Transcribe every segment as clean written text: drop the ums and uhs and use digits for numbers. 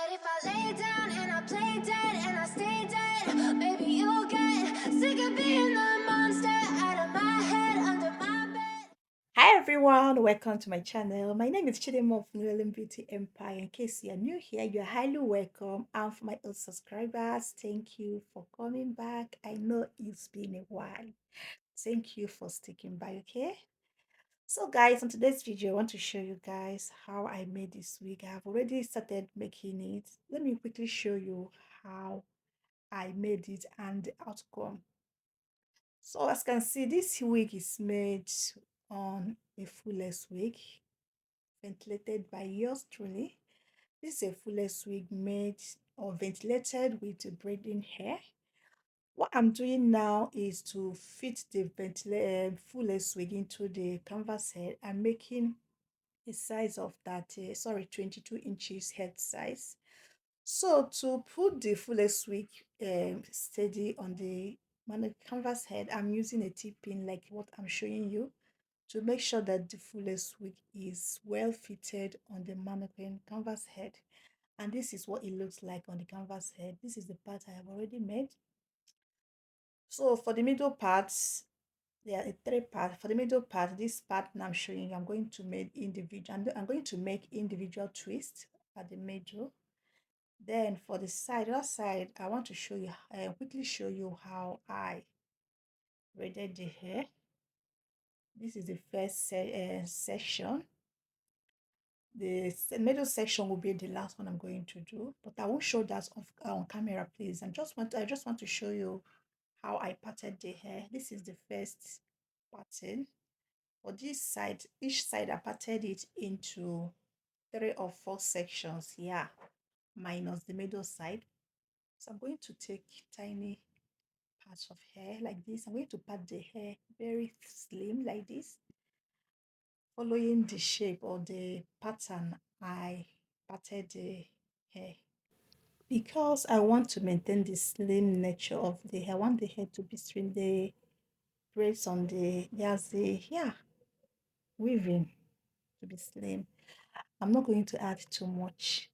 But if I lay down and I play dead and I stay dead, maybe you'll get sick of being the monster out of my head, under my bed. Hi everyone, welcome to my channel. My name is Chidemo of Ucnoeline Beauty Empire. In case you are new here, you are highly welcome. And for my old subscribers, thank you for coming back. I know it's been a while. Thank you for sticking by, okay? So guys, in today's video, I want to show you guys how I made this wig. I have already started making it. Let me quickly show you how I made it and the outcome. So as you can see, this wig is made on a fullest wig, ventilated by yours truly. This is a fullest wig made or ventilated with the braiding hair. What I'm doing now is to fit the ventilated fullest wig into the canvas head. I'm making a size of 22 inches head size. So to put the fullest wig steady on the canvas head, I'm using a T-pin like what I'm showing you to make sure that the fullest wig is well fitted on the mannequin canvas head. And this is what it looks like on the canvas head. This is the part I have already made. So for the middle parts, there are three parts. For the middle part, this part now I'm showing you, I'm going to make individual. I'm going to make individual twists at the middle. Then for the other side, I want to show you, quickly show you how I braided the hair. This is the first section. The middle section will be the last one I'm going to do, but I won't show that on camera, please. I just want to show you how I parted the hair. This is the first pattern. For this side, each side I parted it into 3 or 4 sections, yeah, minus the middle side. So I'm going to take tiny parts of hair like this. I'm going to part the hair very slim like this, following the shape or the pattern I parted the hair. Because I want to maintain the slim nature of the hair, I want the hair to be slim. The braids on there's the, yeah, weaving to be slim. I'm not going to add too much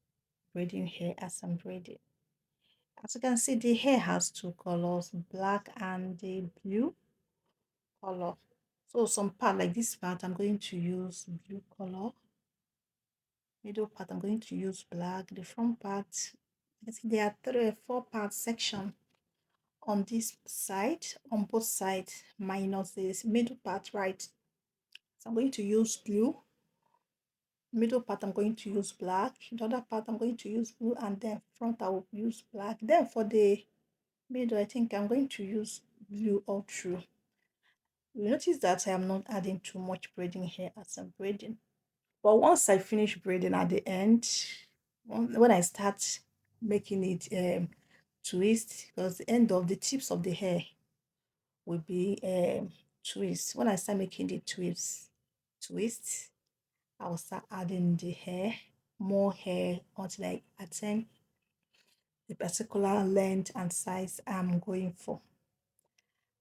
braiding hair as I'm braiding. As you can see, the hair has 2 colors, black and the blue color. So some part like this part, I'm going to use blue color. Middle part, I'm going to use black. The front part, you see there are 3 or 4 part section on this side, on both sides, minus this middle part, right? So I'm going to use blue. Middle part I'm going to use black, the other part I'm going to use blue, and then front I will use black. Then for the middle, I think I'm going to use blue all through. You notice that I am not adding too much braiding here as I'm braiding, but once I finish braiding at the end, when I start making it twist, because the end of the tips of the hair will be twist. When I start making the twist, I will start adding the hair, more hair, until I attain the particular length and size I'm going for.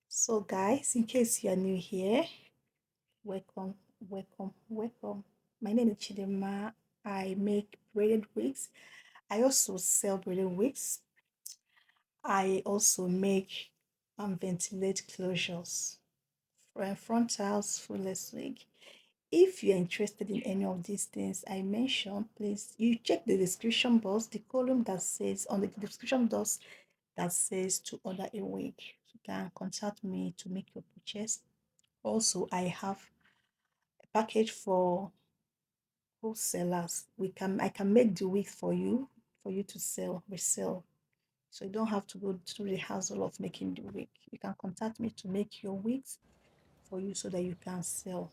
So guys, in case you are new here, welcome, welcome. My name is Chidema. I make braided wigs. I also sell braided wigs. I also make and ventilate closures, frontals, fullest wig. If you're interested in any of these things I mentioned, please you check the description box, the column that says on the description box that says to order a wig. You can contact me to make your purchase. Also, I have a package for wholesalers. I can make the wig for you to resell. So you don't have to go through the hassle of making the wig. You can contact me to make your wigs for you so that you can sell.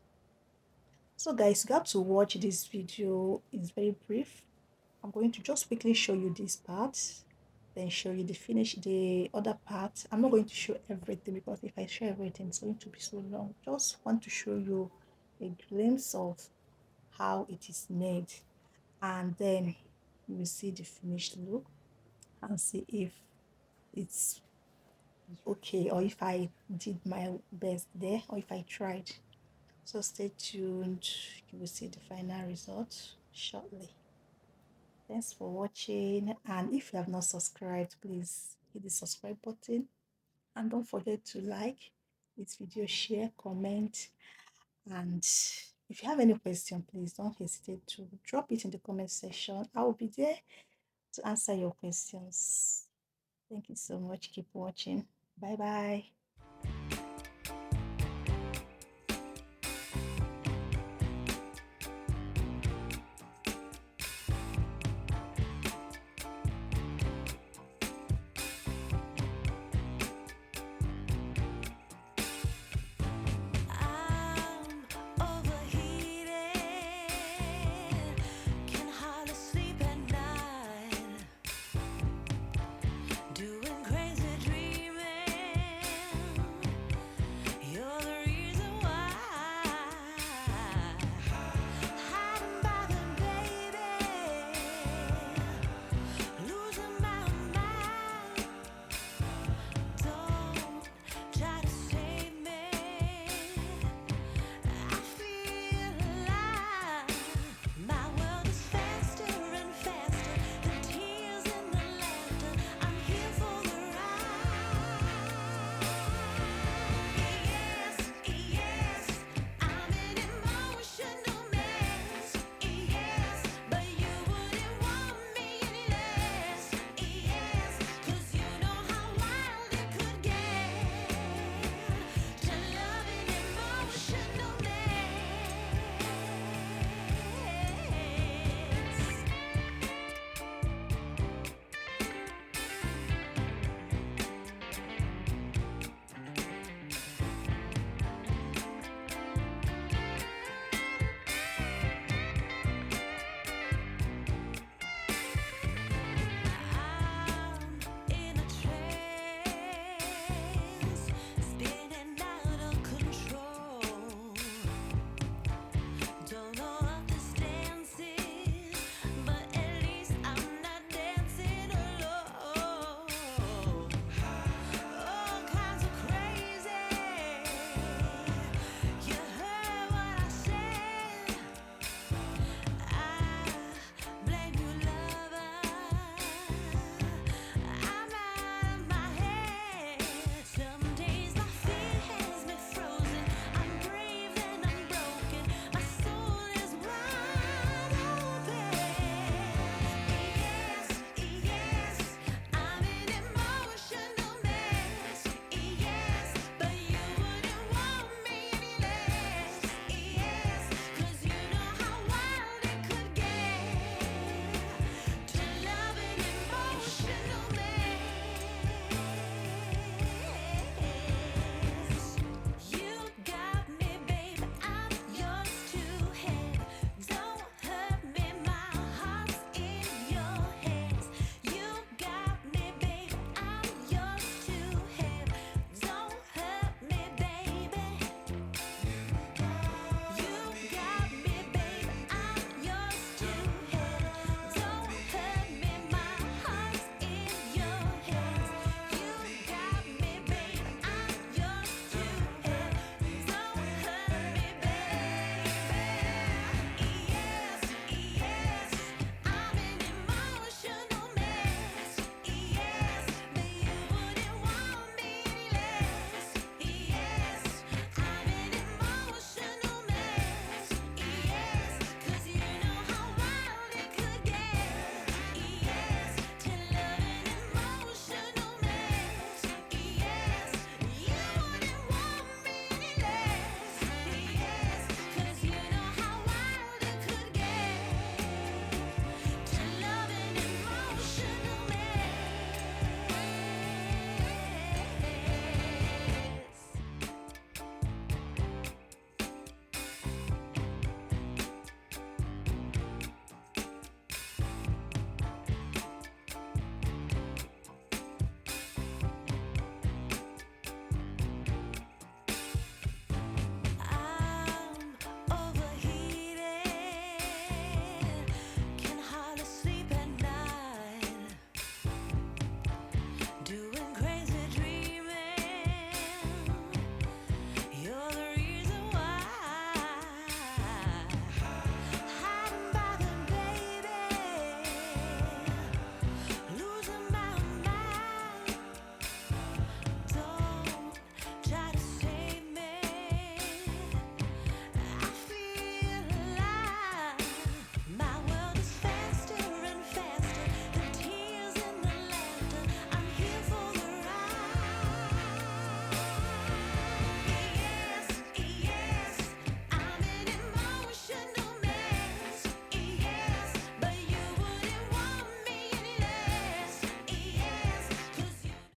So guys, you got to watch this video. It's very brief. I'm going to just quickly show you this part, then show you the other part. I'm not going to show everything because if I show everything, it's going to be so long. Just want to show you a glimpse of how it is made, and then you will see the finished look and see if it's okay or if I did my best there or if I tried. So stay tuned, you will see the final result shortly. Thanks for watching. And if you have not subscribed, please hit the subscribe button. And don't forget to like this video, share, comment. And if you have any question, please don't hesitate to drop it in the comment section. I will be there to answer your questions. Thank you so much. Keep watching. Bye bye.